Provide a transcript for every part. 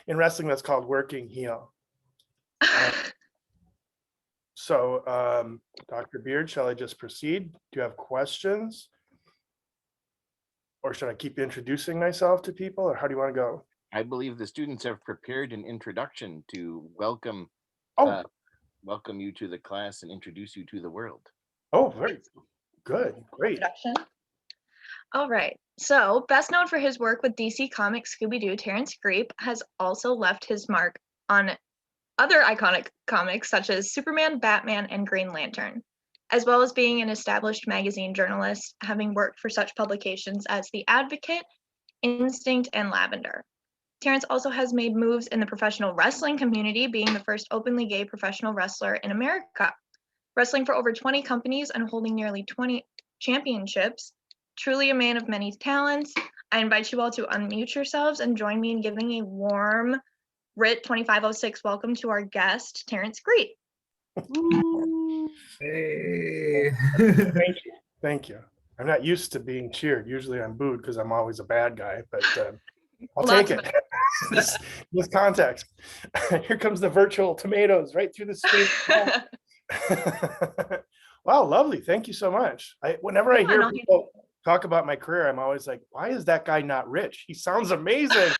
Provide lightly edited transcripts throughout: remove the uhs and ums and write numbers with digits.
In wrestling, that's called working heel. Dr. Beard, shall I just proceed? Do you have questions? Or should I keep introducing myself to people, or how do you want to go? I believe the students have prepared an introduction to welcome Oh, welcome you to the class and introduce you to the world. oh, very good. Great. Introduction. All right. So, best known for his work with DC Comics Scooby-Doo, Terrance Griep has also left his mark on other iconic comics such as Superman, Batman, and Green Lantern, as well as being an established magazine journalist, having worked for such publications as The Advocate, Instinct, and Lavender. Terrance also has made moves in the professional wrestling community, being the first openly gay professional wrestler in America, wrestling for over 20 companies and holding nearly 20 championships. Truly a man of many talents. I invite you all to unmute yourselves and join me in giving a warm WRIT 2506 welcome to our guest, Terrance Griep. Hey. Thank you. Thank you. I'm not used to being cheered. Usually I'm booed because I'm always a bad guy, but I'll take it. this context. Here comes the virtual tomatoes right through the screen. Wow, lovely. Thank you so much. Whenever I hear people talk about my career, I'm always like, why is that guy not rich? He sounds amazing.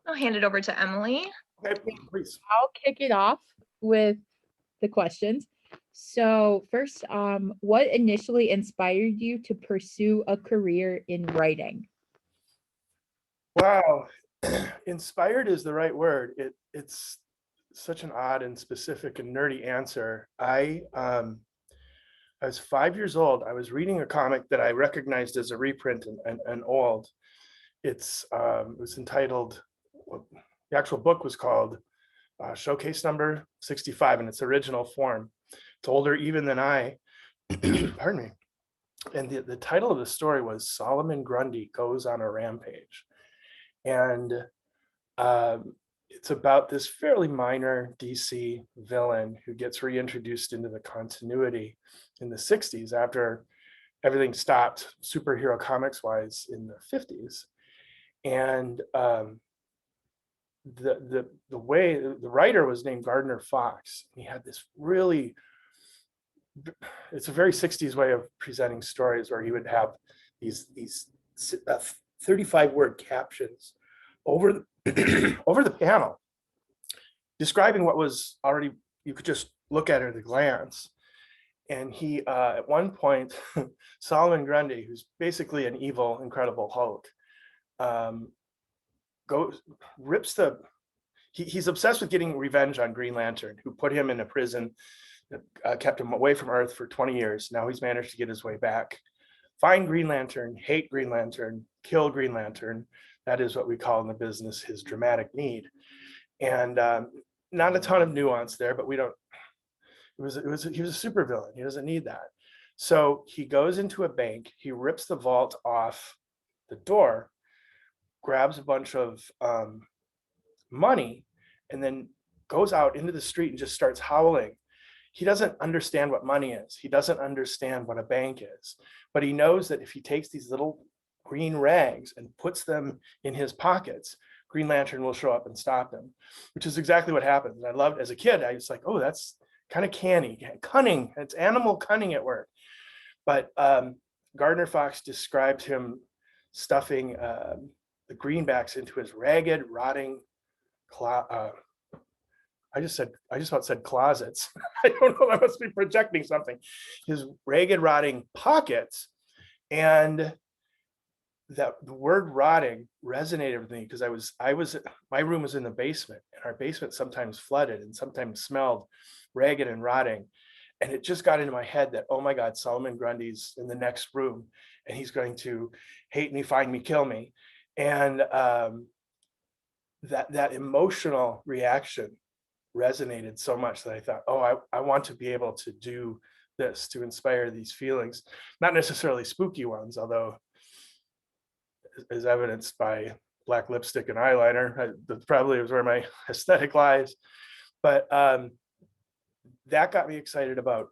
I'll hand it over to Emily. Okay, please. I'll kick it off with the questions. So first, what initially inspired you to pursue a career in writing? Wow, inspired is the right word. It's such an odd and specific and nerdy answer. I was 5 years old. I was reading a comic that I recognized as a reprint and old. It was entitled, the actual book was called Showcase Number 65 in its original form. It's older even than I, pardon me. And the title of the story was Solomon Grundy Goes on a Rampage. And it's about this fairly minor DC villain who gets reintroduced into the continuity in the 60s after everything stopped superhero comics wise in the 50s. And the way the writer was named Gardner Fox. He had this really, it's a very 60s way of presenting stories where he would have these 35 word captions over over the panel describing what was already, you could just look at it at a glance. And he at one point, Solomon Grundy, who's basically an evil Incredible Hulk, he's obsessed with getting revenge on Green Lantern, who put him in a prison, kept him away from Earth for 20 years. Now he's managed to get his way back. Find Green Lantern, hate Green Lantern, kill Green Lantern. That is what we call in the business his dramatic need. And not a ton of nuance there, but he was a supervillain. He doesn't need that. So he goes into a bank, he rips the vault off the door, grabs a bunch of money, and then goes out into the street and just starts howling. He doesn't understand what money is. He doesn't understand what a bank is, but he knows that if he takes these little green rags and puts them in his pockets, Green Lantern will show up and stop him, which is exactly what happens. I loved, as a kid, I was like, oh, that's kind of canny, cunning. It's animal cunning at work. But Gardner Fox described him stuffing the greenbacks into his ragged, rotting I just about said closets. I don't know, I must be projecting something. His ragged, rotting pockets. And that the word rotting resonated with me because my room was in the basement, and our basement sometimes flooded and sometimes smelled ragged and rotting. And it just got into my head that, oh my God, Solomon Grundy's in the next room and he's going to hate me, find me, kill me. And that emotional reaction resonated so much that I thought, oh, I want to be able to do this, to inspire these feelings, not necessarily spooky ones, although as evidenced by black lipstick and eyeliner, that probably was where my aesthetic lies. But that got me excited about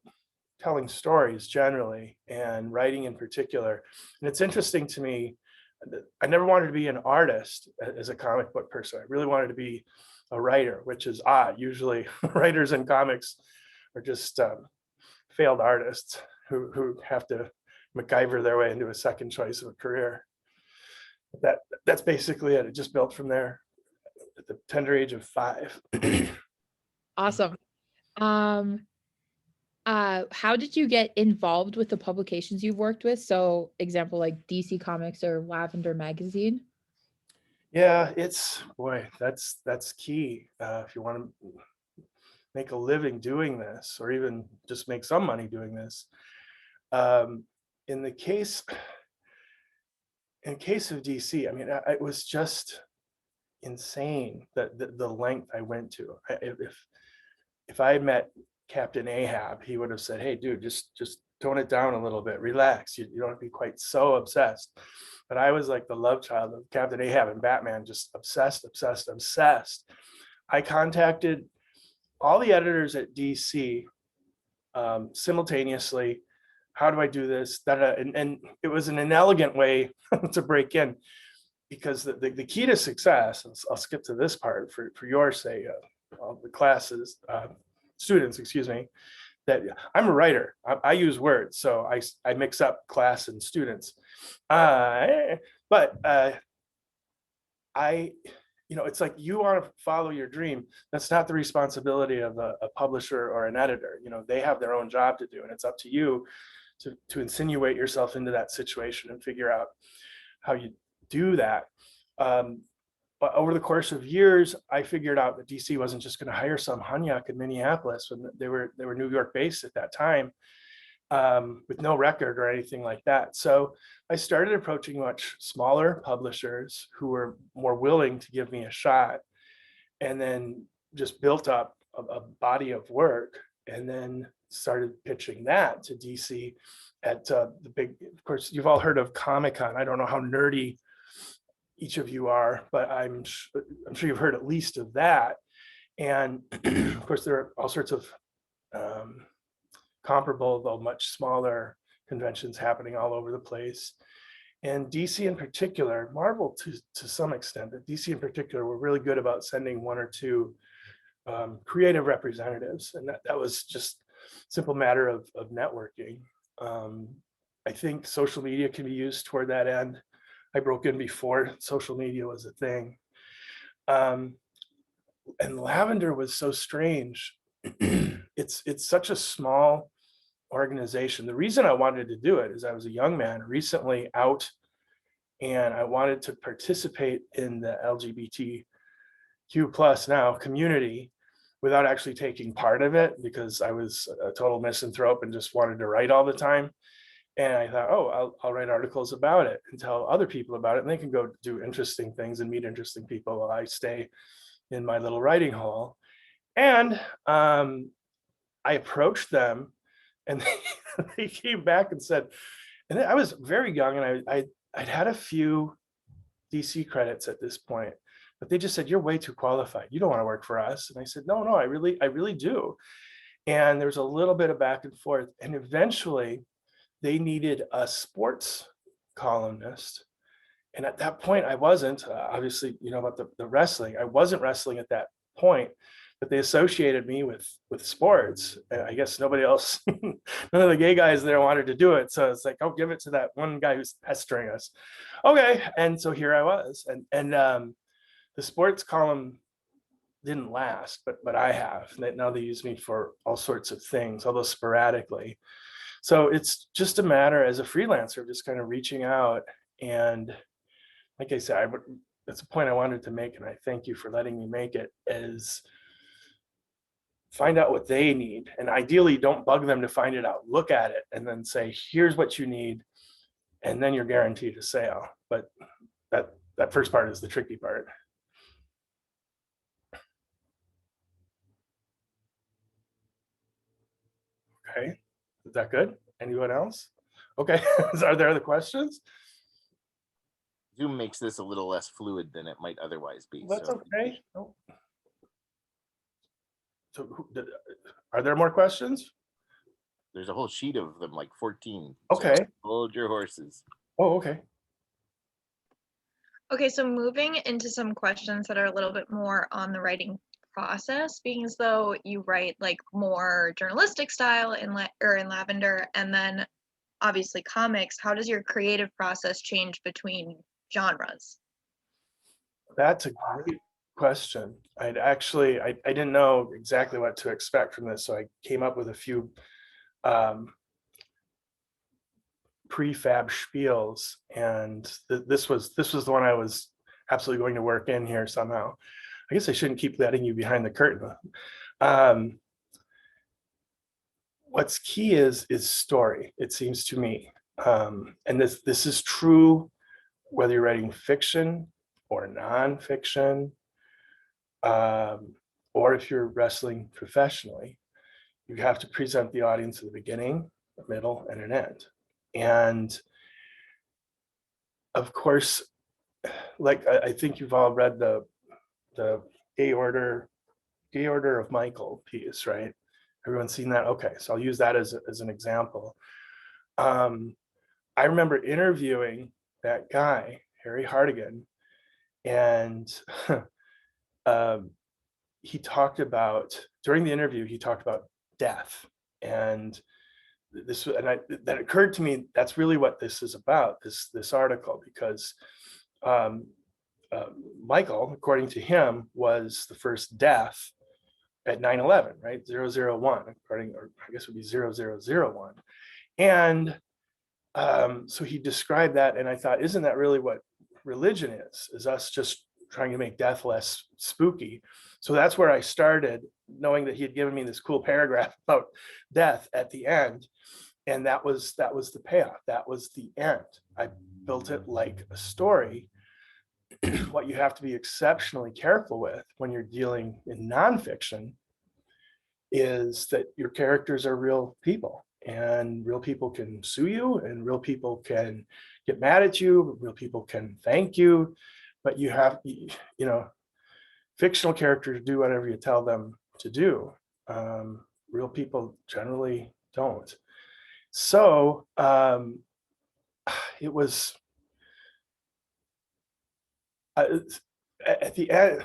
telling stories generally and writing in particular. And it's interesting to me that I never wanted to be an artist as a comic book person. I really wanted to be a writer, which is odd. Usually writers in comics are just failed artists who have to MacGyver their way into a second choice of a career. That's basically it. It just built from there at the tender age of 5. Awesome. How did you get involved with the publications you've worked with? So example, like DC Comics or Lavender Magazine? Yeah, that's key. If you want to make a living doing this, or even just make some money doing this. In case of DC, I mean, it was just insane that the length I went to. If I had met Captain Ahab, he would have said, "Hey, dude, just tone it down a little bit, relax. You don't have to be quite so obsessed." But I was like the love child of Captain Ahab and Batman, just obsessed. I contacted all the editors at DC simultaneously. How do I do this? And it was an inelegant way to break in, because the key to success, I'll skip to this part for your sake, all the classes, students, excuse me, that I'm a writer. I use words, so I mix up class and students. It's like, you want to follow your dream. That's not the responsibility of a publisher or an editor. They have their own job to do, and it's up to you to insinuate yourself into that situation and figure out how you do that. But over the course of years, I figured out that DC wasn't just going to hire some Hunyak in Minneapolis, when they were New York based at that time, with no record or anything like that. So I started approaching much smaller publishers who were more willing to give me a shot, and then just built up a body of work, and then started pitching that to DC at the big, of course, you've all heard of Comic-Con. I don't know how nerdy each of you are, but I'm sure you've heard at least of that. And of course, there are all sorts of comparable, though much smaller, conventions happening all over the place. And DC in particular, Marvel to some extent, but DC in particular were really good about sending 1 or 2 creative representatives. And that was just simple matter of networking. I think social media can be used toward that end. I broke in before social media was a thing. And Lavender was so strange. It's such a small organization. The reason I wanted to do it is I was a young man recently out, and I wanted to participate in the LGBTQ plus now community without actually taking part of it, because I was a total misanthrope and just wanted to write all the time. And I thought, oh, I'll write articles about it and tell other people about it, and they can go do interesting things and meet interesting people while I stay in my little writing hole. And I approached them, and they came back and said, and I was very young, and I'd had a few DC credits at this point, but they just said, "You're way too qualified. You don't want to work for us." And I said, no, I really do. And there was a little bit of back and forth, and eventually they needed a sports columnist. And at that point, I wasn't, obviously, about the wrestling. I wasn't wrestling at that point, but they associated me with sports. And I guess nobody else, none of the gay guys there wanted to do it. So it's like, oh, give it to that one guy who's pestering us. Okay. And so here I was. And the sports column didn't last, but I have. Now they use me for all sorts of things, although sporadically. So it's just a matter as a freelancer of just kind of reaching out. And like I said, that's a point I wanted to make, and I thank you for letting me make it, is find out what they need. And ideally, don't bug them to find it out. Look at it and then say, here's what you need. And then you're guaranteed a sale. But that first part is the tricky part. Okay. Is that good? Anyone else? Okay. Are there other questions? Zoom makes this a little less fluid than it might otherwise be. That's so. okay. Oh. So are there more questions? There's a whole sheet of them, like 14. Okay. Hold your horses. Oh, okay. Okay, so moving into some questions that are a little bit more on the writing process, being as though you write like more journalistic style in in Lavender, and then obviously comics, how does your creative process change between genres? That's a great question. I didn't know exactly what to expect from this, so I came up with a few prefab spiels, and this was the one I was absolutely going to work in here somehow. I guess I shouldn't keep letting you behind the curtain. What's key is story, it seems to me, and this is true whether you're writing fiction or nonfiction, or if you're wrestling professionally. You have to present the audience at the beginning, a middle, and an end. And of course, like I think you've all read the gay order of Michael piece, right? Everyone's seen that. Okay, so I'll use that as an example. I remember interviewing that guy, Harry Hartigan, and he talked about, during the interview, he talked about death. And that occurred to me, that's really what this is about, this article, because Michael, according to him, was the first death at 9/11, right? 001, according, or I guess it would be 0001. And so he described that, and I thought, isn't that really what religion is us just trying to make death less spooky? So that's where I started, knowing that he had given me this cool paragraph about death at the end. And that was the payoff. That was the end. I built it like a story. What you have to be exceptionally careful with when you're dealing in nonfiction is that your characters are real people, and real people can sue you, and real people can get mad at you, real people can thank you, but you have, fictional characters do whatever you tell them to do. Real people generally don't. So it was at the end,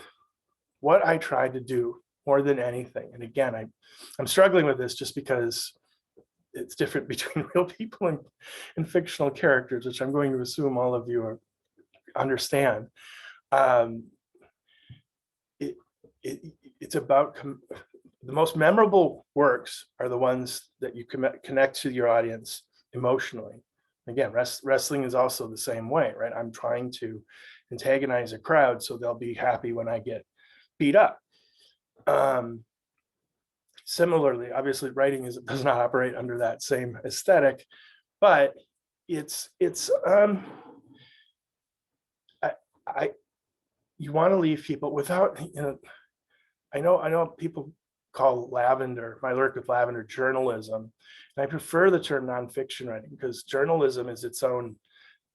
what I tried to do more than anything, and again, I'm struggling with this just because it's different between real people and fictional characters, which I'm going to assume all of you understand. It's about the most memorable works are the ones that you connect to your audience emotionally. Again, wrestling is also the same way, right? I'm trying to antagonize a crowd so they'll be happy when I get beat up. Similarly, obviously, writing does not operate under that same aesthetic, but it's you want to leave people without, I know people call my work with Lavender journalism, and I prefer the term nonfiction writing because journalism is its own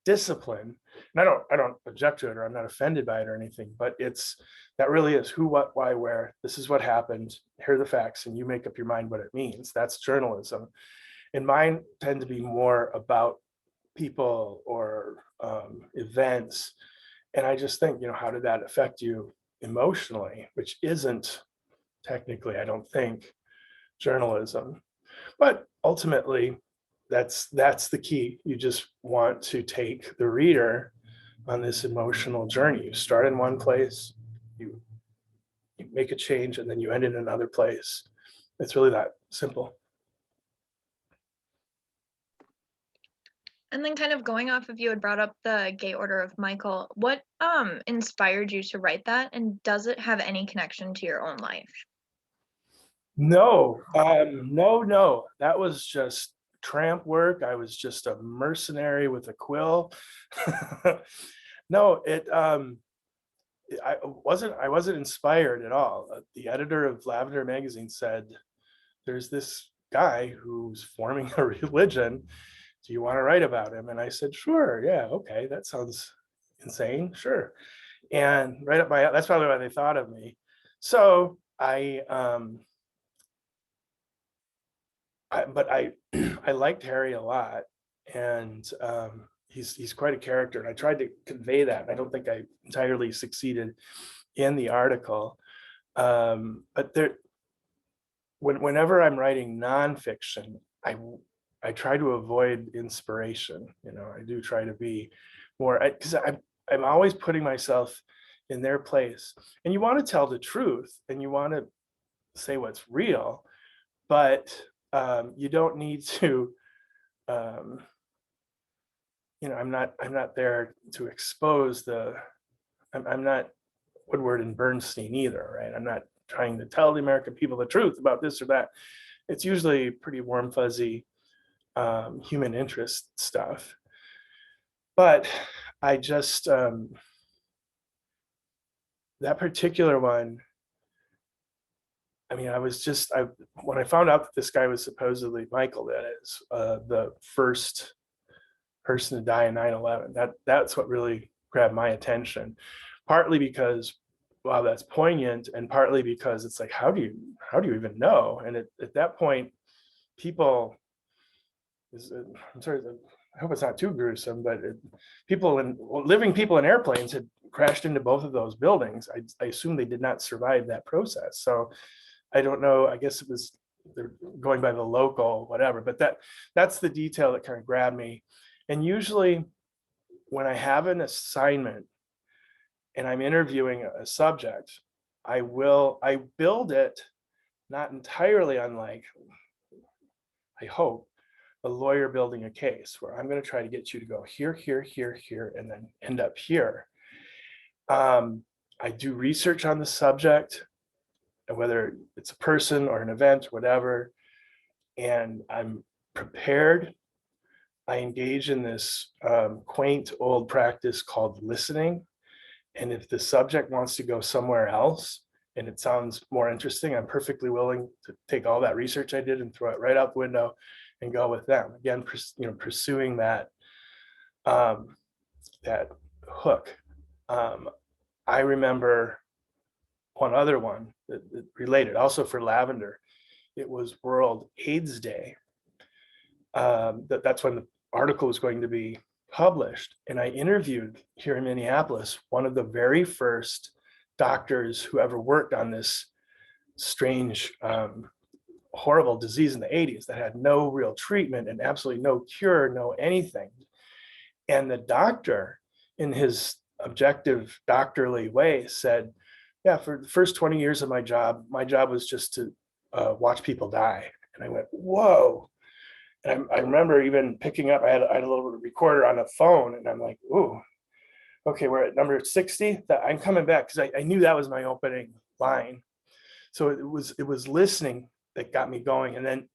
discipline, and I don't object to it, or I'm not offended by it or anything, but that really is who, what, why, where. This is what happened. Here are the facts, and you make up your mind what it means. That's journalism, and mine tend to be more about people or events. And I just think, how did that affect you emotionally, which isn't technically, I don't think, journalism. But ultimately, that's the key. You just want to take the reader on this emotional journey. You start in one place, you make a change, and then you end in another place. It's really that simple. And then kind of going off of, you had brought up the Gay Order of Michael. What inspired you to write that, and does it have any connection to your own life? No, no. That was just tramp work. I was just a mercenary with a quill. No, I wasn't inspired at all. The editor of Lavender magazine said, there's this guy who's forming a religion. Do you want to write about him? And I said, sure, yeah, okay, that sounds insane, sure. And right up that's probably why they thought of me. So I but I I liked Harry a lot, and he's quite a character, and I tried to convey that. I don't think I entirely succeeded in the article, but whenever I'm writing nonfiction, I try to avoid inspiration. You know, I do try to be more, because I'm always putting myself in their place, and you want to tell the truth, and you want to say what's real, but you don't need to. You know, I'm not there to expose the. I'm not Woodward and Bernstein either, right? I'm not trying to tell the American people the truth about this or that. It's usually pretty warm, fuzzy human interest stuff. But I just, that particular one, I mean, when I found out that this guy was supposedly, Michael, that is, the first person to die in 9/11, that's what really grabbed my attention. Partly because, wow, that's poignant, and partly because it's like, how do you even know? And at that point, people, I'm sorry, I hope it's not too gruesome, but living people in airplanes had crashed into both of those buildings. I assume they did not survive that process. So I don't know. I guess they're going by the local, whatever. But that's the detail that kind of grabbed me. And usually, when I have an assignment and I'm interviewing a subject, I build it not entirely unlike, I hope, a lawyer building a case, where I'm going to try to get you to go here, here, here, here, and then end up here. I do research on the subject, whether it's a person or an event, whatever, and I'm prepared. I engage in this quaint old practice called listening. And if the subject wants to go somewhere else and it sounds more interesting, I'm perfectly willing to take all that research I did and throw it right out the window and go with them. Again, pursuing that that hook. I remember one other one that related, also for Lavender. It was World AIDS Day. That's when the article was going to be published, and I interviewed here in Minneapolis one of the very first doctors who ever worked on this strange, horrible disease in the 80s that had no real treatment and absolutely no cure, no anything. And the doctor, in his objective doctorly way, said, yeah, for the first 20 years of my job was just to watch people die. And I went, whoa. And I remember even picking up, I had a little recorder on a phone, and I'm like, ooh, okay, we're at number 60. I'm coming back, because I knew that was my opening line. So it was listening that got me going, and then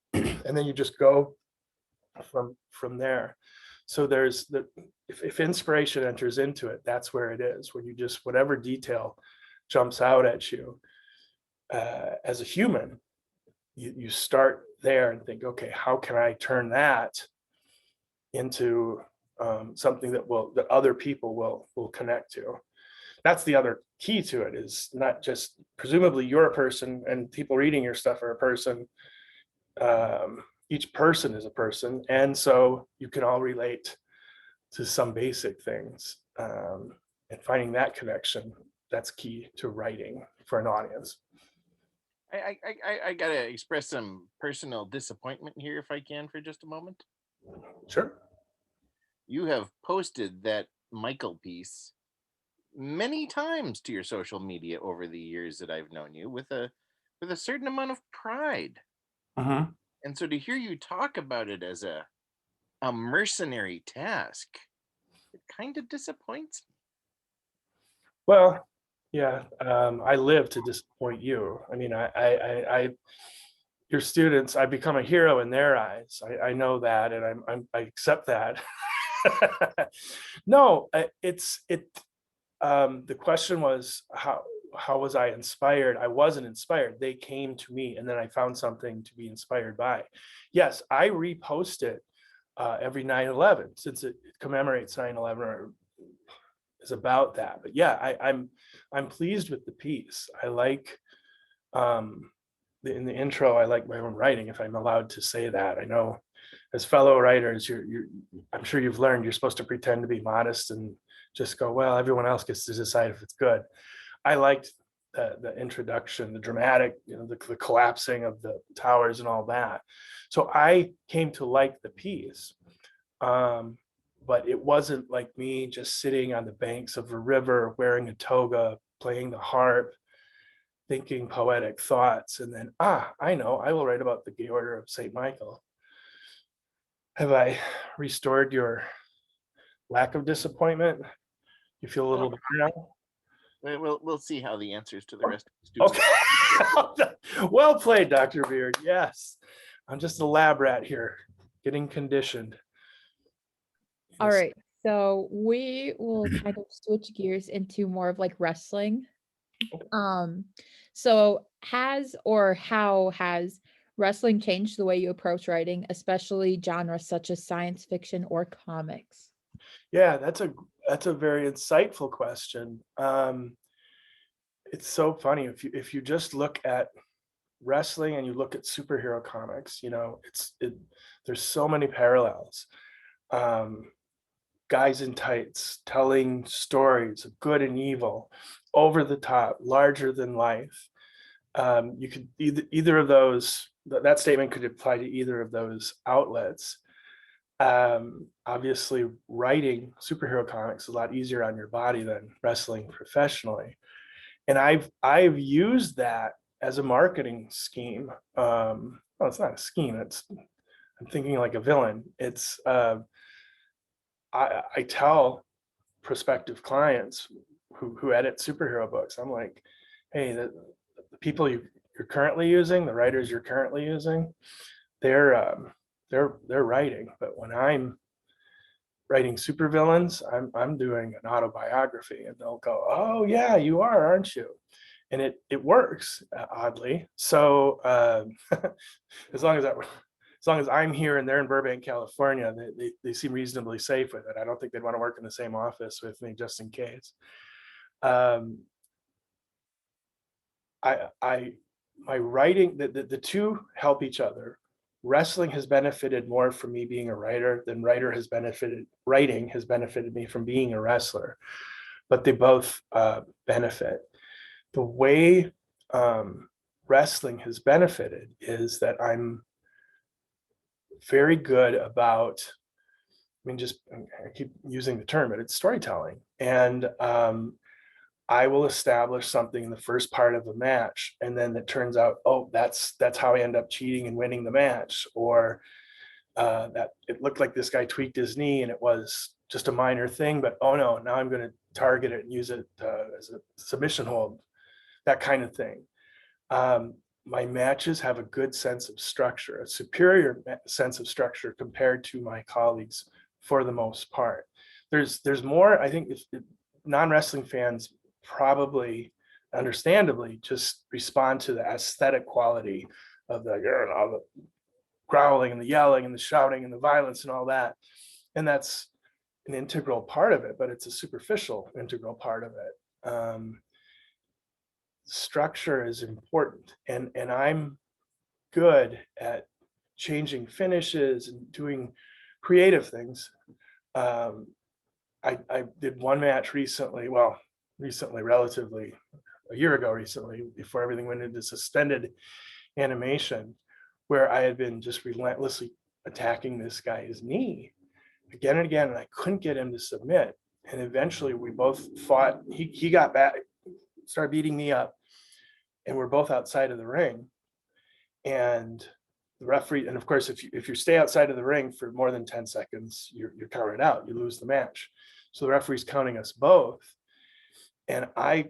you just go from there. So if inspiration enters into it, that's where it is, when you just, whatever detail jumps out at you as a human, you start there and think, okay, how can I turn that into something that other people will connect to? That's the other key to it, is not just, presumably you're a person and people reading your stuff are a person. Each person is a person, and so you can all relate to some basic things, and finding that connection, that's key to writing for an audience. I gotta express some personal disappointment here, if I can, for just a moment. Sure. You have posted that Michael piece many times to your social media over the years that I've known you, with a certain amount of pride. Mm-hmm. And so to hear you talk about it as a mercenary task, it kind of disappoints me. Well, yeah, I live to disappoint you. I mean, your students, I become a hero in their eyes. I know that, and I accept that. No, the question was, how was I inspired? I wasn't inspired. They came to me, and then I found something to be inspired by. Yes, I repost it every 9/11, since it commemorates 9/11, or is about that. But yeah, I'm pleased with the piece. I like in the intro, I like my own writing, if I'm allowed to say that. I know as fellow writers, I'm sure you've learned you're supposed to pretend to be modest and just go, well, everyone else gets to decide if it's good. I liked the introduction, the dramatic, the collapsing of the towers and all that. So I came to like the piece. But it wasn't like me just sitting on the banks of a river wearing a toga, playing the harp, thinking poetic thoughts, and then, I know, I will write about the Gay Order of St. Michael. Have I restored your lack of disappointment? You feel a little better now? We'll see how the answers to the rest of the students. Okay. Well played, Dr. Beard. Yes. I'm just a lab rat here, getting conditioned. All right. So we will kind of switch gears into more of like wrestling. So how has wrestling changed the way you approach writing, especially genres such as science fiction or comics? Yeah, that's a very insightful question. It's so funny if you just look at wrestling and you look at superhero comics, there's so many parallels. Guys in tights telling stories of good and evil, over the top, larger than life. You could either of those, that statement could apply to either of those outlets. Obviously, writing superhero comics is a lot easier on your body than wrestling professionally, and I've used that as a marketing scheme. Well, it's not a scheme. I'm thinking like a villain. It's I tell prospective clients who edit superhero books, I'm like, hey, the people you're currently using, the writers you're currently using, they're writing, but when I'm writing supervillains, I'm doing an autobiography, and they'll go, oh yeah, you are, aren't you? And it works, oddly. So as long as I'm here and they're in Burbank, California, they seem reasonably safe with it. I don't think they'd want to work in the same office with me just in case. My writing, the two help each other. Wrestling has benefited more from me being a writer than writing has benefited me from being a wrestler, but they both benefit. The way wrestling has benefited is that I'm very good about, I keep using the term, but it's storytelling. And I will establish something in the first part of a match, and then it turns out, oh, that's how I end up cheating and winning the match, or that it looked like this guy tweaked his knee and it was just a minor thing, but oh no, now I'm going to target it and use it as a submission hold, that kind of thing. My matches have a good sense of structure, a superior sense of structure compared to my colleagues for the most part. There's more, I think, non-wrestling fans probably understandably just respond to the aesthetic quality of the growling and the yelling and the shouting and the violence and all that. And that's an integral part of it, but it's a superficial integral part of it. Structure is important, and I'm good at changing finishes and doing creative things. I did one match recently, relatively a year ago recently, before everything went into suspended animation, where I had been just relentlessly attacking this guy's knee again and again, and I couldn't get him to submit. And eventually we both fought. He got back, started beating me up, and we're both outside of the ring. And the referee, and of course, if you stay outside of the ring for more than 10 seconds, you're counted out, you lose the match. So the referee's counting us both. And I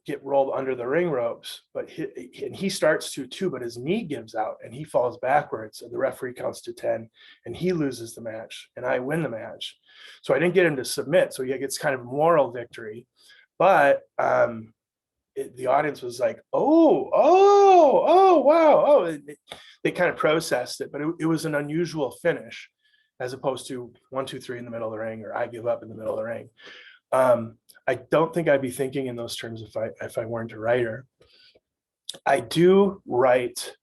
get rolled under the ring ropes, but he starts to too, but his knee gives out and he falls backwards. So the referee counts to 10 and he loses the match and I win the match. So I didn't get him to submit. So he gets kind of moral victory, but the audience was like, oh, wow. They kind of processed it, but it was an unusual finish as opposed to 1, 2, 3 in the middle of the ring, or I give up in the middle of the ring. I don't think I'd be thinking in those terms if I weren't a writer. I do write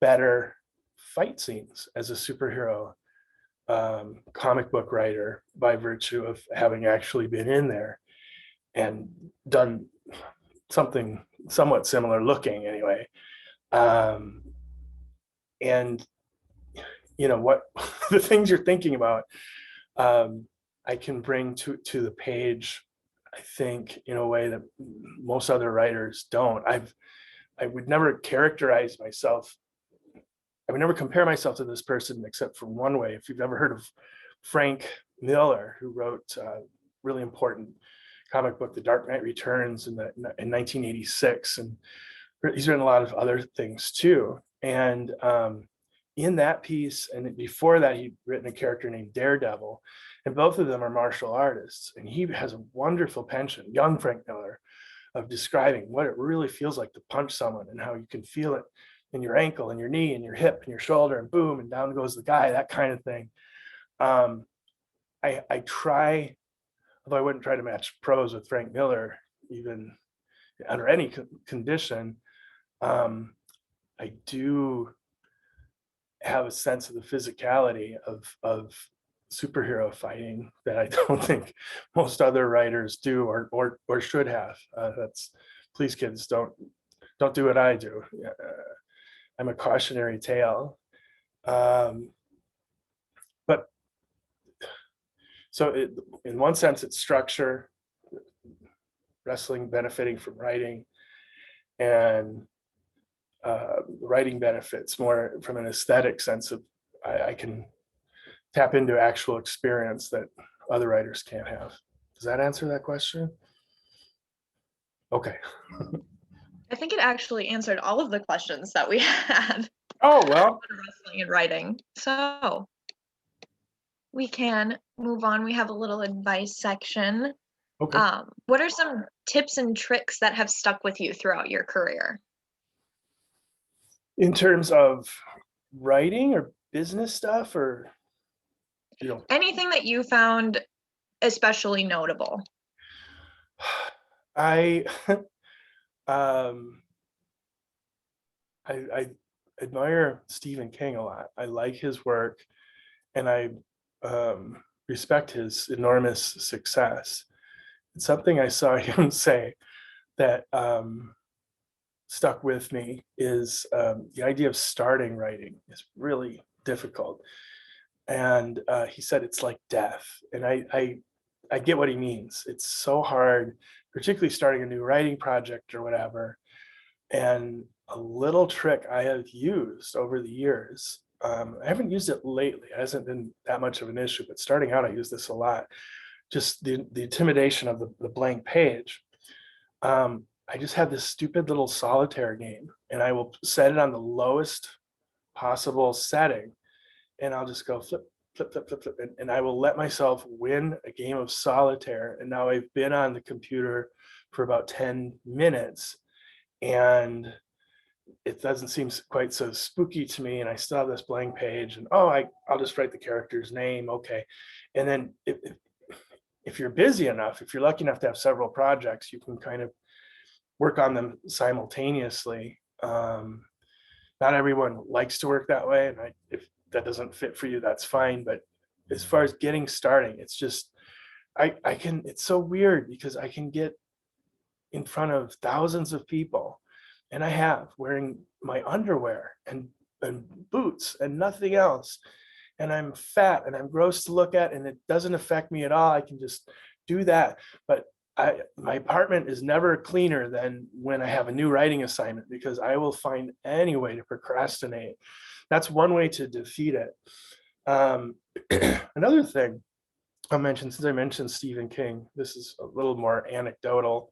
better fight scenes as a superhero comic book writer by virtue of having actually been in there and done something somewhat similar looking anyway. Um, and you know what, the things you're thinking about, I can bring to the page, I think, in a way that most other writers don't. I would never characterize myself. I would never compare myself to this person except for one way. If you've ever heard of Frank Miller, who wrote a really important comic book, The Dark Knight Returns, in 1986, and he's written a lot of other things too. And in that piece, and before that, he'd written a character named Daredevil, and both of them are martial artists. And he has a wonderful penchant, young Frank Miller, of describing what it really feels like to punch someone and how you can feel it in your ankle and your knee and your hip and your shoulder, and boom, and down goes the guy, that kind of thing. I try, although I wouldn't try to match prose with Frank Miller, even under any condition. I do have a sense of the physicality of superhero fighting that I don't think most other writers do or should have. That's, please kids, don't do what I do. I'm a cautionary tale. But so in one sense, it's structure, wrestling benefiting from writing, and writing benefits more from an aesthetic sense of I can tap into actual experience that other writers can't have. Does that answer that question? Okay. I think it actually answered all of the questions that we had Oh, well, on wrestling and writing. So we can move on. We have a little advice section. okay. What are some tips and tricks that have stuck with you throughout your career? In terms of writing or business stuff, or, you know, Anything that you found especially notable? I I admire Stephen King a lot. I like his work, and I respect his enormous success. It's something I saw him say that stuck with me is the idea of starting writing is really difficult. And he said it's like death. And I get what he means. It's so hard, particularly starting a new writing project or whatever. And a little trick I have used over the years, I haven't used it lately. It hasn't been that much of an issue, but starting out, I use this a lot. Just the intimidation of the blank page. I just have this stupid little solitaire game, and I will set it on the lowest possible setting, and I'll just go flip, flip, flip, flip, flip, and I will let myself win a game of solitaire. And now I've been on the computer for about 10 minutes, and it doesn't seem quite so spooky to me. And I still have this blank page, and I'll just write the character's name, okay. And then if you're busy enough, if you're lucky enough to have several projects, you can kind of work on them simultaneously. Not everyone likes to work that way, and if that doesn't fit for you, that's fine. But as far as getting starting, it's just it's so weird because I can get in front of thousands of people, and I have, wearing my underwear and boots and nothing else, and I'm fat and I'm gross to look at, and it doesn't affect me at all. I can just do that. But my apartment is never cleaner than when I have a new writing assignment, because I will find any way to procrastinate. That's one way to defeat it. Another thing I'll mention, since I mentioned Stephen King, this is a little more anecdotal.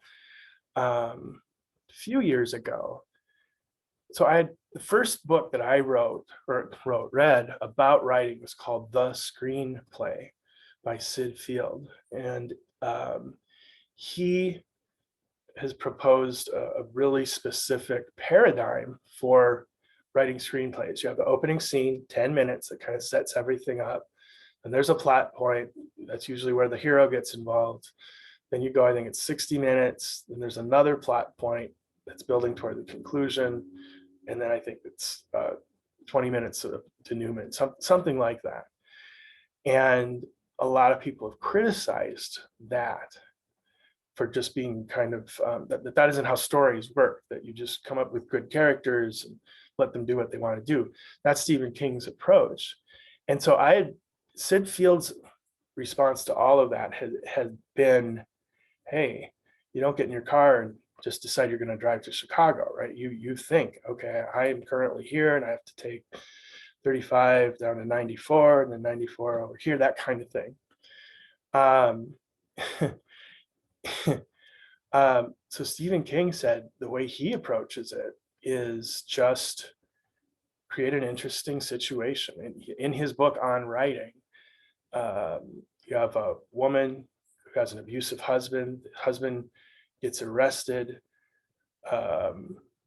A few years ago, so I had the first book that I read about writing was called The Screenplay by Sid Field. And he has proposed a really specific paradigm for writing screenplays. You have the opening scene, 10 minutes, that kind of sets everything up. And there's a plot point. That's usually where the hero gets involved. Then you go, I think it's 60 minutes. Then there's another plot point. that's building toward the conclusion. And then I think it's 20 minutes to Newman, something like that. And a lot of people have criticized that for just being kind of, that isn't how stories work, that you just come up with good characters and let them do what they want to do. That's Stephen King's approach. And so Sid Field's response to all of that had been, hey, you don't get in your car and just decide you're going to drive to Chicago, right? You think, okay, I am currently here and I have to take 35 down to 94 and then 94 over here, that kind of thing. So Stephen King said the way he approaches it is just create an interesting situation. In his book on writing, you have a woman who has an abusive husband. The husband gets arrested.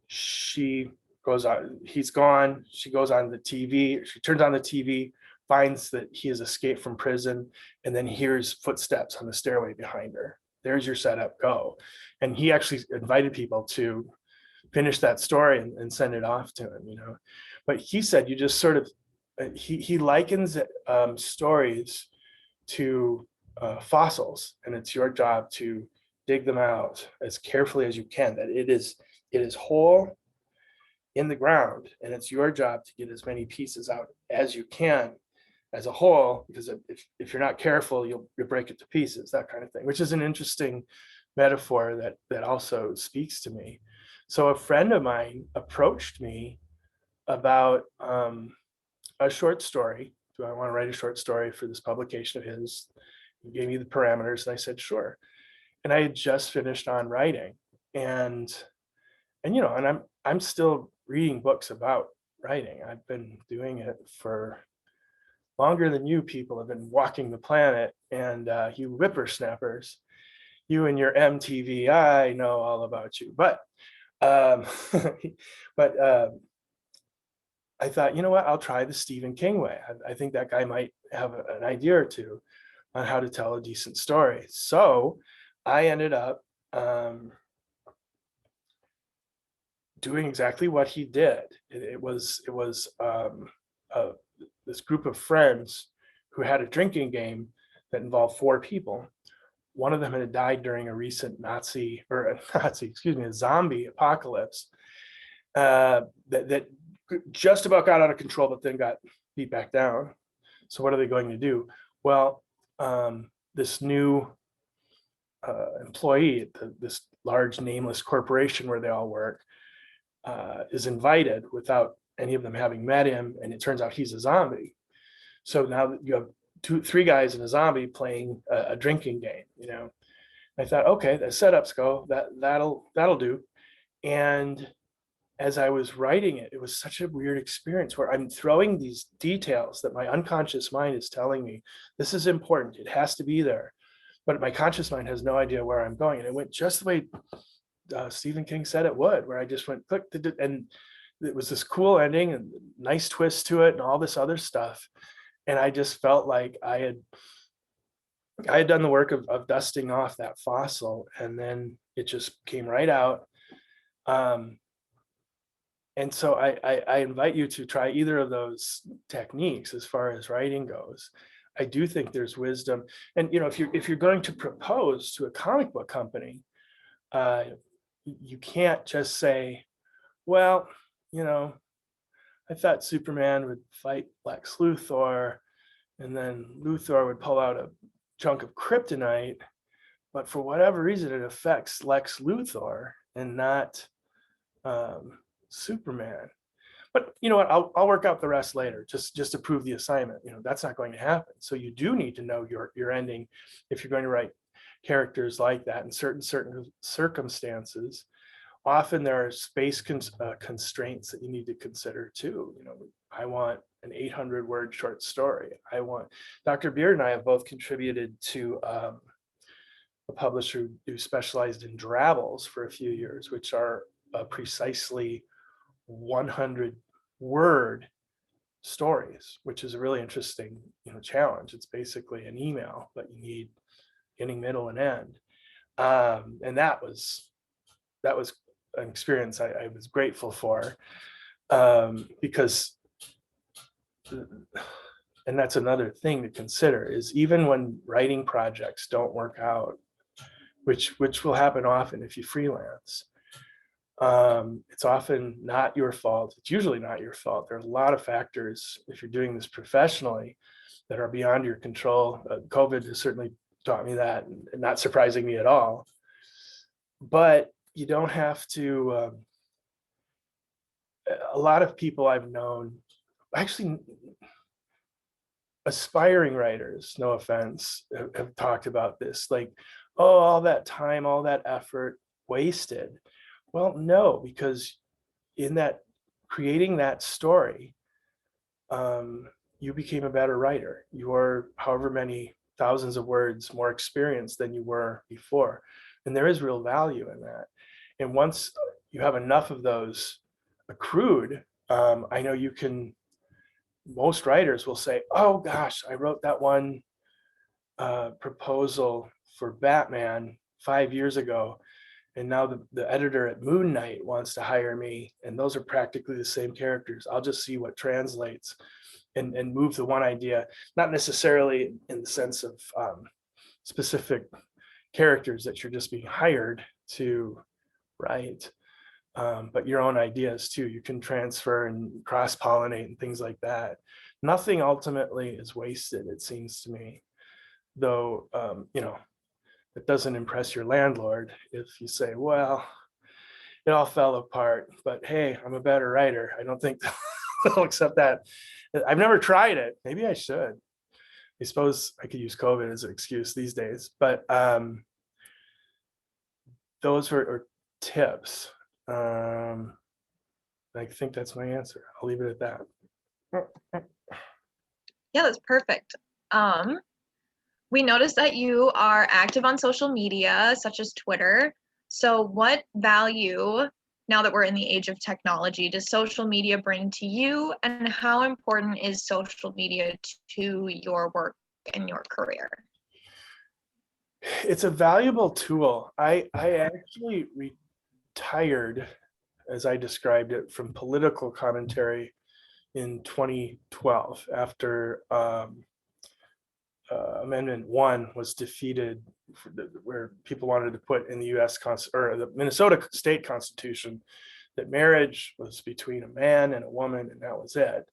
She goes on, he's gone. She goes on the TV. She turns on the TV, finds that he has escaped from prison, and then hears footsteps on the stairway behind her. There's your setup, go. And he actually invited people to finish that story and send it off to him, you know. But he said you just sort of, he likens stories to fossils, and it's your job to dig them out as carefully as you can, that it is whole in the ground, and it's your job to get as many pieces out as you can as a whole, because if you're not careful, you'll break it to pieces, that kind of thing, which is an interesting metaphor that also speaks to me. So a friend of mine approached me about a short story. Do I want to write a short story for this publication of his? He gave me the parameters and I said, sure. And I had just finished on writing, and you know, and I'm still reading books about writing. I've been doing it for longer than you people have been walking the planet, and you whippersnappers, you and your MTV, I know all about you. But I thought, you know what, I'll try the Stephen King way. I think that guy might have an idea or two on how to tell a decent story. So I ended up doing exactly what he did. It was this group of friends who had a drinking game that involved 4 people. One of them had died during a recent a zombie apocalypse that just about got out of control, but then got beat back down. So what are they going to do? Well, this new employee at this large nameless corporation where they all work is invited without any of them having met him, and it turns out he's a zombie. So now you have 3 guys and a zombie playing a drinking game. You know, I thought, okay, the setups go, that'll do. And as I was writing it, it was such a weird experience where I'm throwing these details that my unconscious mind is telling me this is important, it has to be there, but my conscious mind has no idea where I'm going. And it went just the way Stephen King said it would, where I just went click, and it was this cool ending and nice twist to it and all this other stuff. And I just felt like I had done the work of dusting off that fossil, and then it just came right out. And so I invite you to try either of those techniques as far as writing goes. I do think there's wisdom. And you know, if you're going to propose to a comic book company, you can't just say, well, you know, I thought Superman would fight Lex Luthor, and then Luthor would pull out a chunk of kryptonite, but for whatever reason, it affects Lex Luthor and not Superman. But you know what, I'll work out the rest later, just to prove the assignment. You know, that's not going to happen. So you do need to know your ending if you're going to write characters like that in certain circumstances. Often there are space constraints that you need to consider too. You know, I want an 800-word short story. Dr. Beard and I have both contributed to a publisher who specialized in drabbles for a few years, which are precisely 100-word stories, which is a really interesting, you know, challenge. It's basically an email, but you need beginning, middle, and end. And that was an experience I was grateful for, because, and that's another thing to consider, is even when writing projects don't work out, which will happen often if you freelance, it's often not your fault. It's usually not your fault. There's a lot of factors, if you're doing this professionally, that are beyond your control. COVID has certainly taught me that, and not surprising me at all. But you don't have to. A lot of people I've known, actually aspiring writers, no offense, have talked about this, like, oh, all that time, all that effort wasted. Well, no, because in that, creating that story, you became a better writer. You're however many thousands of words more experienced than you were before. And there is real value in that. And once you have enough of those accrued, I know you can, most writers will say, oh gosh, I wrote that one proposal for Batman 5 years ago, and now the editor at Moon Knight wants to hire me, and those are practically the same characters. I'll just see what translates, and move the one idea, not necessarily in the sense of specific characters that you're just being hired to write, but your own ideas too. You can transfer and cross-pollinate and things like that. Nothing ultimately is wasted, it seems to me, though. It doesn't impress your landlord if you say, well, it all fell apart, but hey, I'm a better writer. I don't think they'll accept that. I've never tried it. Maybe I should. I suppose I could use COVID as an excuse these days, but those are tips. I think that's my answer. I'll leave it at that. Yeah, that's perfect. We noticed that you are active on social media, such as Twitter. So what value, now that we're in the age of technology, does social media bring to you, and how important is social media to your work and your career? It's a valuable tool. I actually retired, as I described it, from political commentary in 2012 after Amendment 1 was defeated, where people wanted to put in the U.S. or the Minnesota state constitution that marriage was between a man and a woman, and that was it.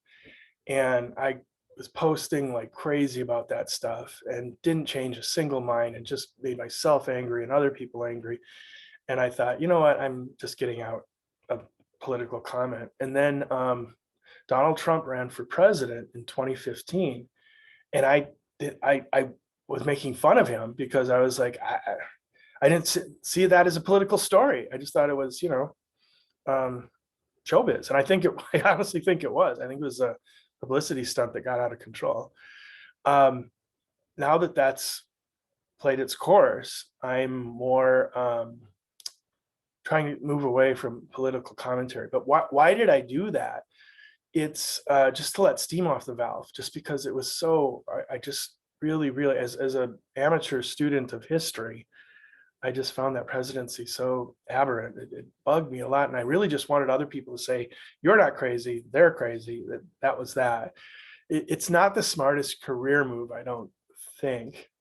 And I was posting like crazy about that stuff and didn't change a single mind, and just made myself angry and other people angry. And I thought, you know what, I'm just getting out of political comment. And then Donald Trump ran for president in 2015, and I was making fun of him because I was like, I didn't see that as a political story. I just thought it was, showbiz. And I honestly think it was. I think it was a publicity stunt that got out of control. Now that that's played its course, I'm more trying to move away from political commentary. But why did I do that? It's just to let steam off the valve, just because it was so, I just really, as an amateur student of history, I just found that presidency so aberrant. It bugged me a lot. And I really just wanted other people to say, you're not crazy, they're crazy. That was that. It's not the smartest career move, I don't think,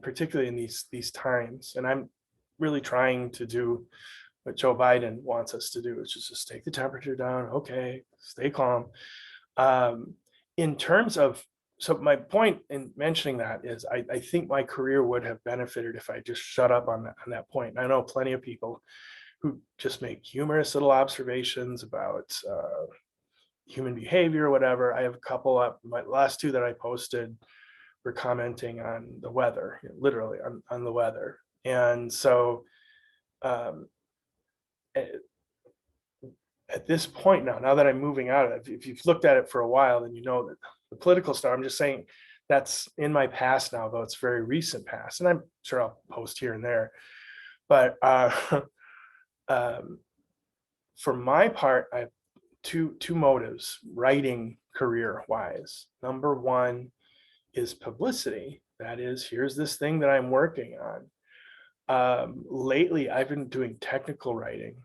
particularly in these times. And I'm really trying to do what Joe Biden wants us to do, which is just take the temperature down. Okay, stay calm. In terms of, so my point in mentioning that is I think my career would have benefited if I just shut up on that point. And I know plenty of people who just make humorous little observations about human behavior or whatever. I have a couple up, my last two that I posted were commenting on the weather, literally on the weather. And so at this point now that I'm moving out of it, if you've looked at it for a while, then you know that the political stuff, I'm just saying that's in my past now, though it's very recent past, and I'm sure I'll post here and there. But for my part, I have two motives writing career wise. Number one is publicity. That is, here's this thing that I'm working on. Lately, I've been doing technical writing,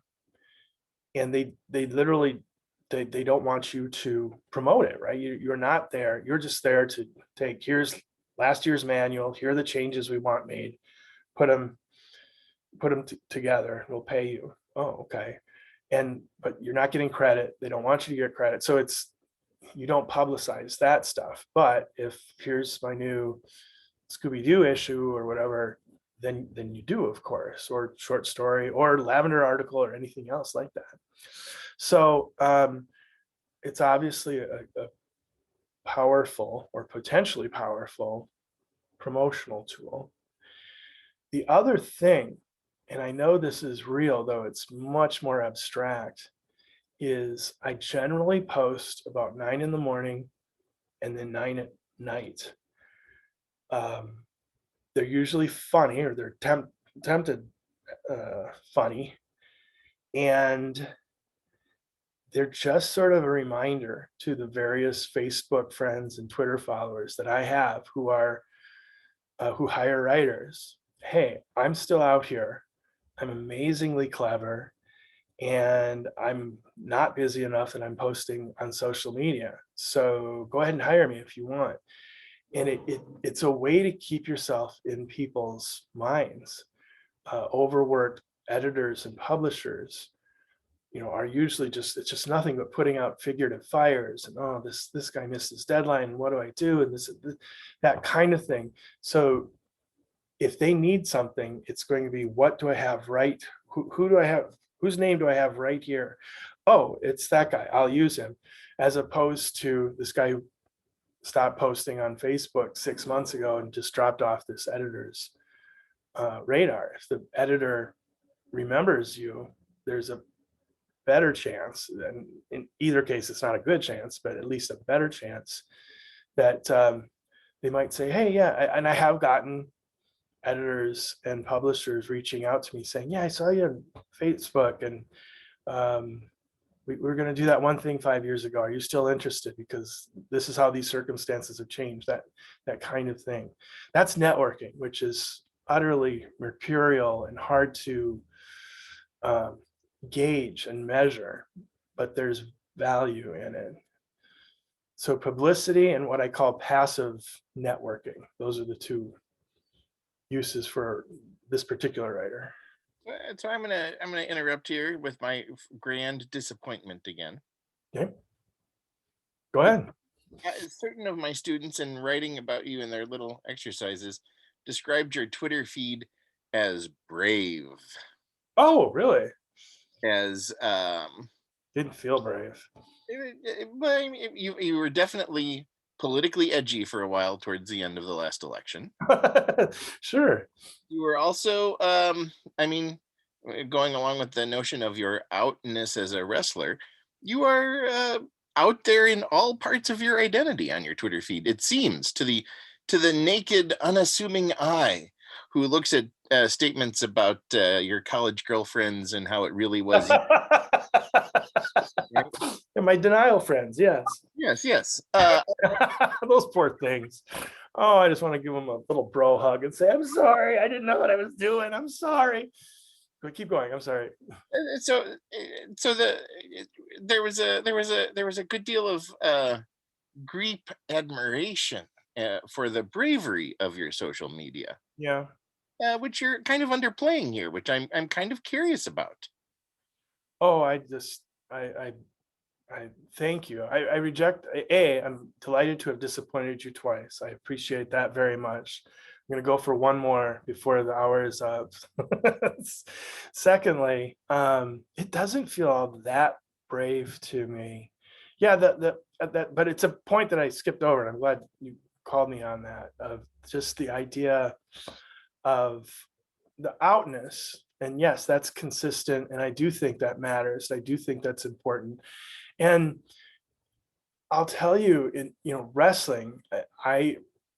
and they literally they don't want you to promote it, right? You're not there. You're just there to take, here's last year's manual, here are the changes we want made, put them together, we'll pay you. Oh, okay. But you're not getting credit. They don't want you to get credit. So you don't publicize that stuff. But if here's my new Scooby-Doo issue or whatever, then you do, of course, or short story or lavender article or anything else like that. So it's obviously a powerful or potentially powerful promotional tool. The other thing, and I know this is real, though it's much more abstract, is I generally post about 9 in the morning and then 9 at night. They're usually funny, or they're tempted funny, and they're just sort of a reminder to the various Facebook friends and Twitter followers that I have who hire writers. Hey, I'm still out here. I'm amazingly clever, and I'm not busy enough that I'm posting on social media. So go ahead and hire me if you want. And it's a way to keep yourself in people's minds. Overworked editors and publishers, are usually it's just nothing but putting out figurative fires and, oh, this guy missed his deadline, what do I do? And this that kind of thing. So if they need something, it's going to be, what do I have right? Who do I have? Whose name do I have right here? Oh, it's that guy. I'll use him, as opposed to this guy who stopped posting on Facebook 6 months ago and just dropped off this editor's radar. If the editor remembers you, there's a better chance, and in either case, it's not a good chance, but at least a better chance that they might say, hey, yeah, and I have gotten editors and publishers reaching out to me saying, yeah, I saw you on Facebook, and we were going to do that one thing 5 years ago. Are you still interested? Because this is how these circumstances have changed, that kind of thing. That's networking, which is utterly mercurial and hard to gauge and measure, but there's value in it. So publicity and what I call passive networking, those are the two uses for this particular writer. So I'm gonna interrupt here with my grand disappointment again. Okay, go ahead. Certain of my students, in writing about you in their little exercises, described your Twitter feed as brave. Oh, really? As Didn't feel brave. but I mean, you were definitely politically edgy for a while towards the end of the last election. Sure. You were also, I mean, going along with the notion of your outness as a wrestler, you are out there in all parts of your identity on your Twitter feed. It seems to the naked, unassuming eye who looks at statements about your college girlfriends and how it really was. And my denial friends, yes. Yes. Those poor things. Oh, I just want to give them a little bro hug and say, I'm sorry. I didn't know what I was doing. I'm sorry. But keep going. I'm sorry. So there was a good deal of Griep admiration for the bravery of your social media. Yeah. Which you're kind of underplaying here, which I'm kind of curious about. Oh, I thank you. I'm delighted to have disappointed you twice. I appreciate that very much. I'm going to go for one more before the hour is up. Secondly, it doesn't feel all that brave to me. Yeah, but it's a point that I skipped over, and I'm glad you called me on that, of just the idea of the outness. And yes, that's consistent, and I do think that matters. I do think that's important. And I'll tell you, in wrestling,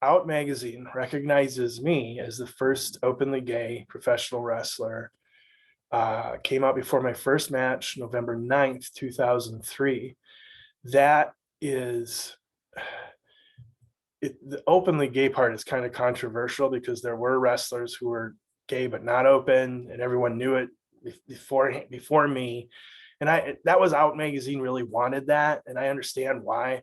Out Magazine recognizes me as the first openly gay professional wrestler. Came out before my first match, November 9th, 2003. That is, the openly gay part is kind of controversial because there were wrestlers who were gay but not open, and everyone knew it before me. And that was Out magazine really wanted that, and I understand why.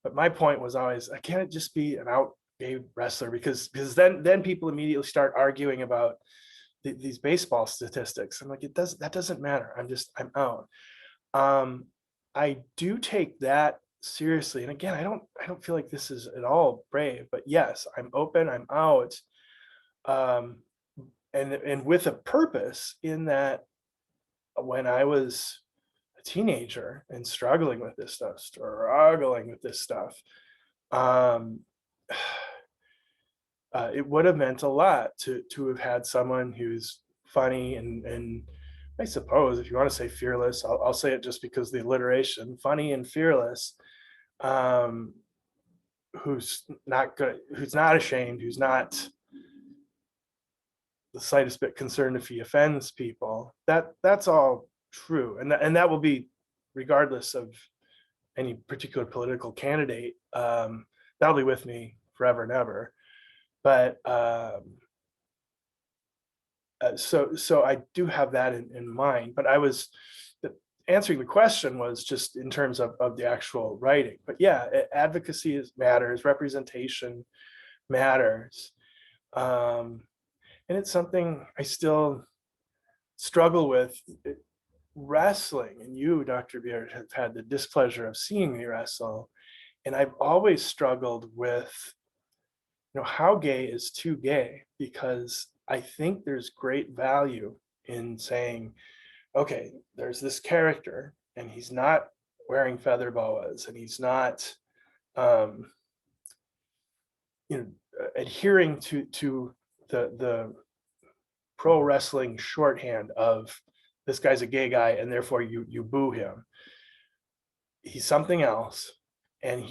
But my point was always, I can't just be an out gay wrestler, because then people immediately start arguing about these baseball statistics. I'm like, that doesn't matter. I'm out. I do take that seriously. And again, I don't feel like this is at all brave, but yes, I'm open, I'm out. And with a purpose, in that when I was a teenager and struggling with this stuff, it would have meant a lot to have had someone who's funny and I suppose if you want to say fearless, I'll say it just because the alliteration, funny and fearless, who's not ashamed, who's not the slightest bit concerned if he offends people. That's all true, and that will be regardless of any particular political candidate. That'll be with me forever and ever. But so I do have that in mind. But answering the question was just in terms of the actual writing. But yeah, advocacy matters, representation matters. And it's something I still struggle with. Wrestling, and you, Dr. Beard, have had the displeasure of seeing me wrestle. And I've always struggled with, how gay is too gay, because I think there's great value in saying, okay, there's this character and he's not wearing feather boas, and he's not, adhering to the pro wrestling shorthand of this guy's a gay guy and therefore you boo him. He's something else, and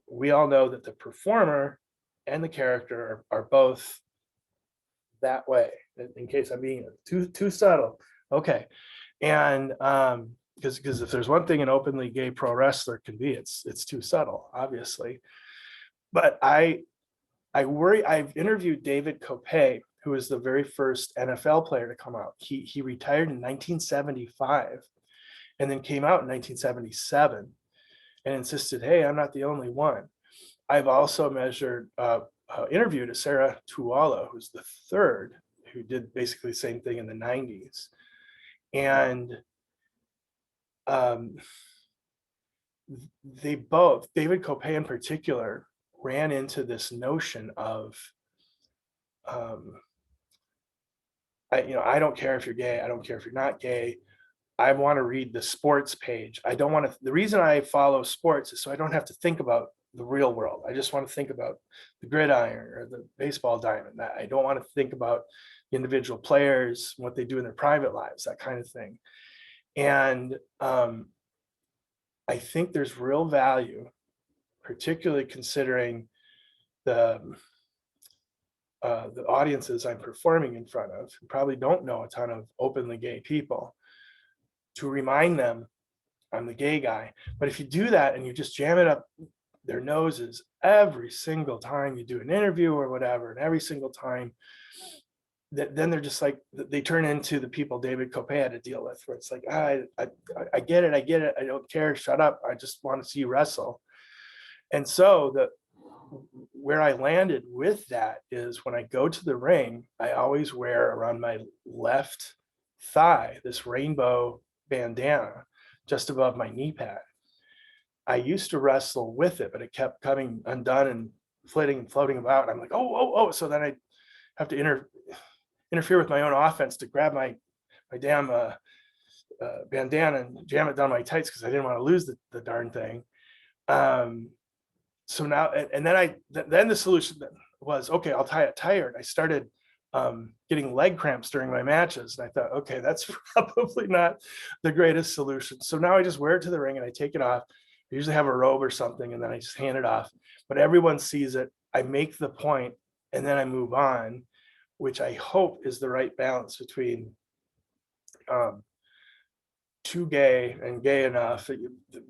we all know that the performer and the character are both that way. In case I'm being too subtle, okay. And because if there's one thing an openly gay pro wrestler can be, it's too subtle, obviously. But I worry. I've interviewed David Kopay, who was the very first NFL player to come out. He retired in 1975 and then came out in 1977 and insisted, hey, I'm not the only one. I've also interviewed Sarah Tuwala, who's the third, who did basically the same thing in the 90s. And they both, David Kopay in particular, ran into this notion of, I don't care if you're gay. I don't care if you're not gay. I want to read the sports page. I don't want to. The reason I follow sports is so I don't have to think about the real world. I just want to think about the gridiron or the baseball diamond. I don't want to think about the individual players, what they do in their private lives, that kind of thing. And I think there's real value, particularly considering the audiences I'm performing in front of, who probably don't know a ton of openly gay people, to remind them I'm the gay guy. But if you do that and you just jam it up their noses every single time you do an interview or whatever, and every single time, then they're just like, they turn into the people David Kopay had to deal with, where it's like, I get it, I don't care, shut up, I just want to see you wrestle. And so where I landed with that is, when I go to the ring, I always wear around my left thigh this rainbow bandana just above my knee pad. I used to wrestle with it, but it kept coming undone and floating about. I'm like, oh. So then I have to interfere with my own offense to grab my damn bandana and jam it down my tights, because I didn't want to lose the darn thing. So now, and then the solution was, okay, I'll tie it tighter. I started getting leg cramps during my matches, and I thought, okay, that's probably not the greatest solution. So now I just wear it to the ring and I take it off. I usually have a robe or something, and then I just hand it off. But everyone sees it. I make the point, and then I move on, which I hope is the right balance between too gay and gay enough,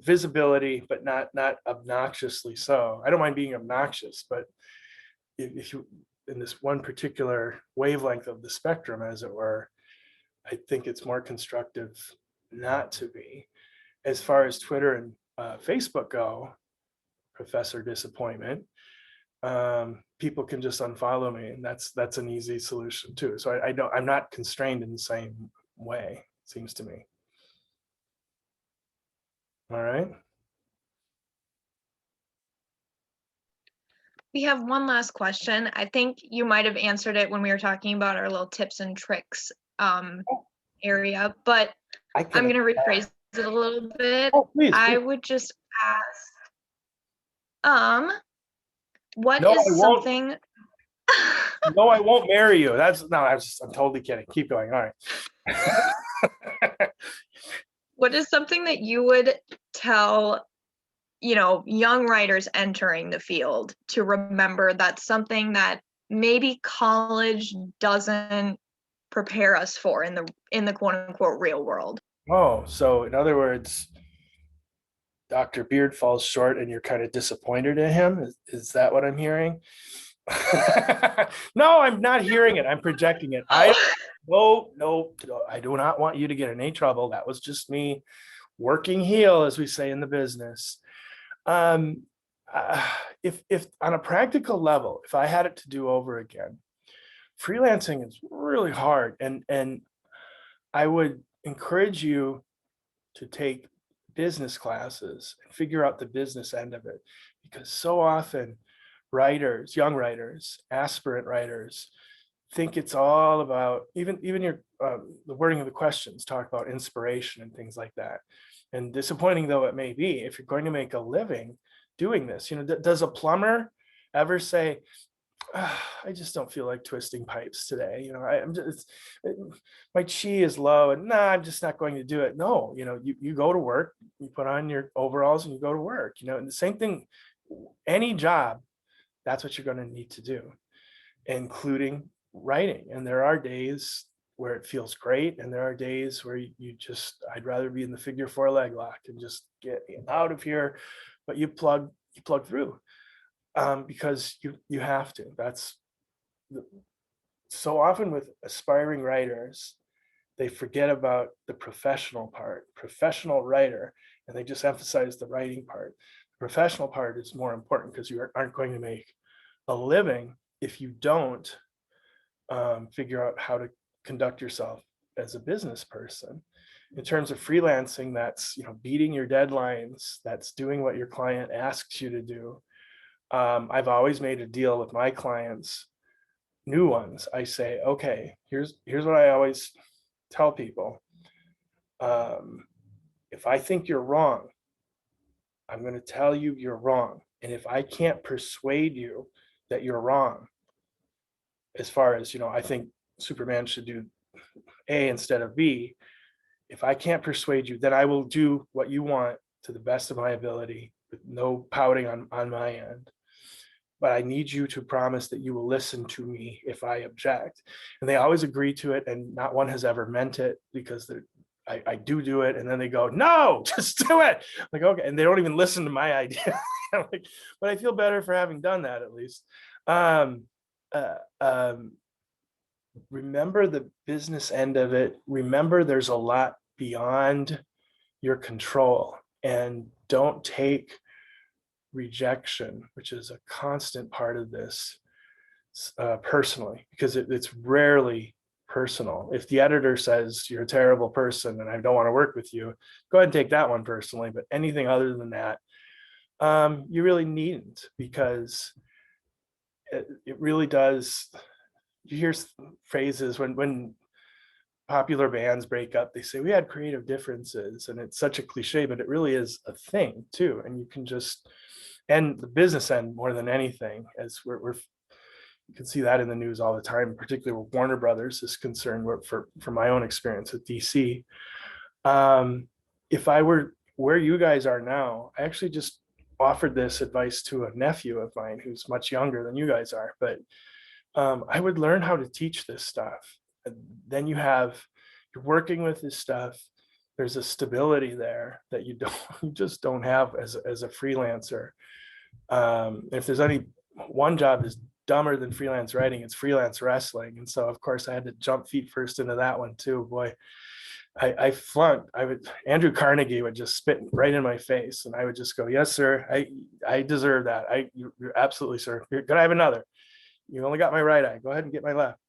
visibility, but not obnoxiously so. I don't mind being obnoxious, but if you in this one particular wavelength of the spectrum, as it were, I think it's more constructive not to be. as far as Twitter and Facebook go, Professor Disappointment, people can just unfollow me, and that's an easy solution too. So I'm not constrained in the same way, it seems to me. All right. We have one last question. I think you might have answered it when we were talking about our little tips and tricks area, but I'm going to rephrase it a little bit. Oh, please. I would just ask, what No, is I won't. something? No, I won't marry you. I'm totally kidding. Keep going. All right. What is something that you would tell, young writers entering the field to remember? That's something that maybe college doesn't prepare us for in the quote unquote real world. Oh, so in other words, Dr. Beard falls short and you're kind of disappointed in him. Is that what I'm hearing? No, I'm not hearing it. I'm projecting it. No, I do not want you to get in any trouble. That was just me working heel, as we say in the business. If on a practical level, if I had it to do over again, freelancing is really hard, and I would encourage you to take business classes and figure out the business end of it, because so often writers, young writers, aspirant writers, think it's all about even your the wording of the questions talk about inspiration and things like that. And disappointing though it may be, if you're going to make a living doing this, does a plumber ever say, I just don't feel like twisting pipes today. My chi is low, and I'm just not going to do it. No, you go to work, you put on your overalls and you go to work, and the same thing, any job, that's what you're going to need to do, including writing. And there are days where it feels great, and there are days where I'd rather be in the figure 4 leg lock and just get out of here, but you plug through. Because you have to. That's so often with aspiring writers, they forget about the professional writer, and they just emphasize the writing part. The professional part is more important, because you aren't going to make a living if you don't figure out how to conduct yourself as a business person. In terms of freelancing, that's beating your deadlines, that's doing what your client asks you to do. I've always made a deal with my clients, new ones. I say, okay, here's what I always tell people. If I think you're wrong, I'm going to tell you you're wrong. And if I can't persuade you that you're wrong, as far as, I think Superman should do A instead of B, if I can't persuade you, then I will do what you want to the best of my ability, with no pouting on my end. But I need you to promise that you will listen to me if I object. And they always agree to it, and not one has ever meant it, because I do it, and then they go, no, just do it. Like, okay, and they don't even listen to my idea. But I feel better for having done that, at least. Remember the business end of it. Remember there's a lot beyond your control, and don't take rejection, which is a constant part of this, personally, because it's rarely personal. If the editor says you're a terrible person and I don't want to work with you, go ahead and take that one personally. But anything other than that, you really needn't, because it really does. You hear phrases when popular bands break up, they say we had creative differences, and it's such a cliche, but it really is a thing too. And you can just, and the business end more than anything, as you can see that in the news all the time, particularly where Warner Brothers is concerned. For my own experience with DC, if I were where you guys are now, I actually just offered this advice to a nephew of mine who's much younger than you guys are, but I would learn how to teach this stuff. And then you're working with this stuff. There's a stability there that you just don't have as a freelancer. If there's any one job is dumber than freelance writing, it's freelance wrestling. And so of course I had to jump feet first into that one too. Boy, I flunked. Andrew Carnegie would just spit right in my face, and I would just go, "Yes, sir. I deserve that. You're absolutely, sir. Could I have another? You only got my right eye. Go ahead and get my left."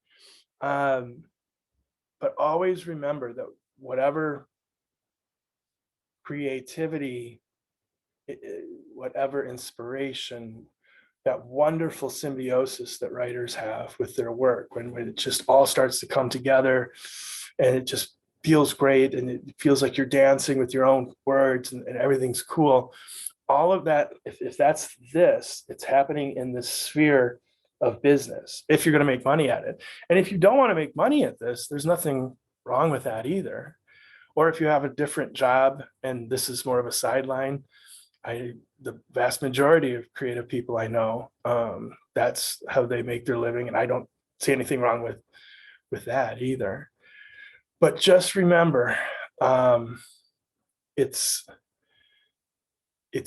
But always remember that whatever creativity, whatever inspiration, that wonderful symbiosis that writers have with their work, when it just all starts to come together and it just feels great and it feels like you're dancing with your own words and everything's cool. All of that, if that's this, it's happening in this sphere of business if you're going to make money at it. And if you don't want to make money at this, there's nothing wrong with that either. Or if you have a different job and this is more of a sideline, the vast majority of creative people I know, that's how they make their living, and I don't see anything wrong with that either. But just remember, it's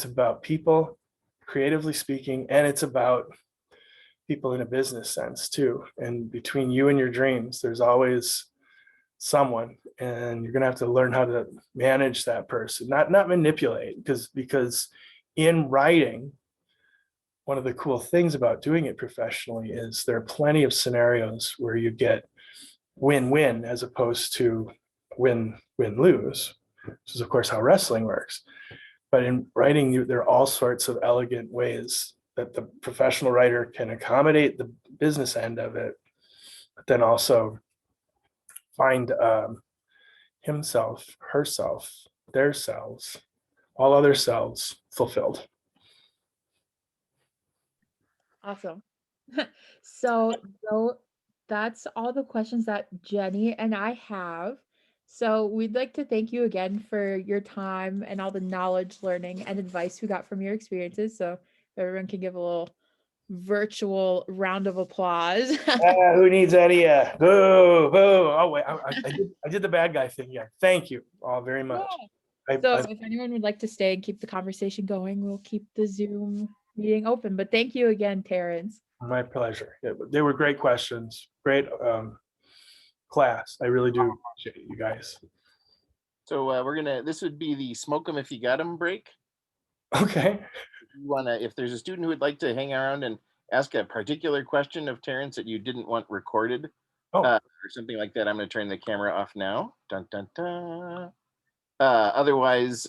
about people, creatively speaking, and it's about people in a business sense too. And between you and your dreams, there's always someone, and you're gonna have to learn how to manage that person, not manipulate, because in writing, one of the cool things about doing it professionally is there are plenty of scenarios where you get win-win as opposed to win-lose, which is of course how wrestling works. But in writing, there are all sorts of elegant ways that the professional writer can accommodate the business end of it, but then also find himself, herself, their selves, all other selves fulfilled. Awesome. So that's all the questions that Jenny and I have. So we'd like to thank you again for your time and all the knowledge, learning, and advice we got from your experiences. So everyone can give a little virtual round of applause. Who needs any? Boo, boo. Oh wait, I did the bad guy thing. Yeah, thank you all very much. So if anyone would like to stay and keep the conversation going, we'll keep the Zoom meeting open. But thank you again, Terrance. My pleasure. They were great questions. Great class. I really do appreciate you guys. So this would be the smoke 'em if you got 'em break. Okay. If there's a student who would like to hang around and ask a particular question of Terrance that you didn't want recorded, or something like that, I'm going to turn the camera off now. Dun, dun, dun. Otherwise,